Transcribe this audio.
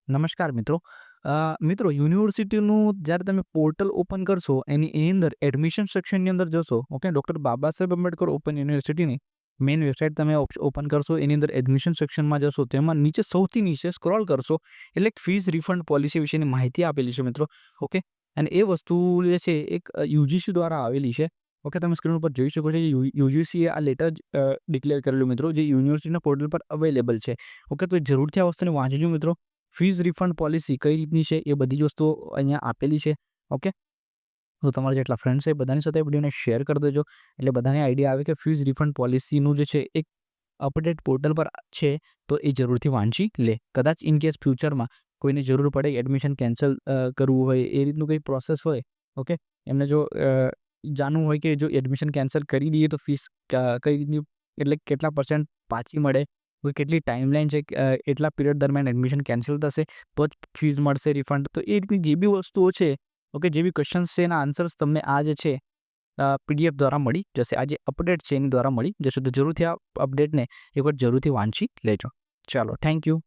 નમસ્કાર મિત્રો. મિત્રો યુનિવર્સિટીનું જ્યારે તમે પોર્ટલ ઓપન કરશો એની અંદર એડમિશન સેક્શનની અંદર જશો. Okay, doctor Baba Saheb Ambedkar open યુનિવર્સિટીની મેઇન વેબસાઇટ તમે ઓપન કરશો. એની અંદર એડમિશન સેક્શનમાં જશો, તેમાં નીચે સૌથી નીચે સ્ક્રોલ કરશો એટલે ફીસ રિફંડ પોલિસી વિશેની માહિતી આપેલી છે મિત્રો. ઓકે, અને એ વસ્તુ જે છે એક યુજીસી દ્વારા આવેલી છે. ઓકે, તમે સ્ક્રીન ઉપર જોઈ શકો છો. યુજીસીએ આ લેટર ડિક્લેર કરેલું મિત્રો, જે યુનિવર્સિટીના પોર્ટલ પર અવેલેબલ છે. ઓકે, તો જરૂરથી આ વસ્તુને વાંચજો મિત્રો. ફીઝ રિફંડ પોલિસી કઈ રીતની છે એ બધી જ વસ્તુઓ અહીંયા આપેલી છે. ઓકે, તો તમારા જેટલા ફ્રેન્ડ્સ છે બધાની સાથે વિડીયોને શેર કરી દેજો, એટલે બધાને આઈડિયા આવે કે ફીઝ રિફંડ પોલિસીનું જે છે એક અપડેટ પોર્ટલ પર છે, તો એ જરૂરથી વાંચી લે. કદાચ ઇન કેસ ફ્યુચરમાં કોઈને જરૂર પડે એડમિશન કેન્સલ કરવું હોય, એ રીતનું કંઈ પ્રોસેસ હોય. ઓકે, એમને જો જાણવું હોય કે જો એડમિશન કેન્સલ કરી દઈએ તો ફીસ કઈ રીતની, એટલે કેટલા % પાછી મળે, કોઈ કેટલી ટાઈમલાઈન છે, એટલા પીરિયડ દરમિયાન એડમિશન કેન્સલ થશે તો જ ફીસ મળશે રિફંડ. તો એ રીતની જે બી વસ્તુઓ છે, ઓકે, જે બી ક્વેશ્ચન્સ છે એના આન્સર્સ તમને આ જે છે પીડીએફ દ્વારા મળી જશે. આ જે અપડેટ છે એની દ્વારા મળી જશે. તો જરૂરથી આ અપડેટને એક વાર જરૂરથી વાંચી લેજો. ચાલો, થેન્ક યુ.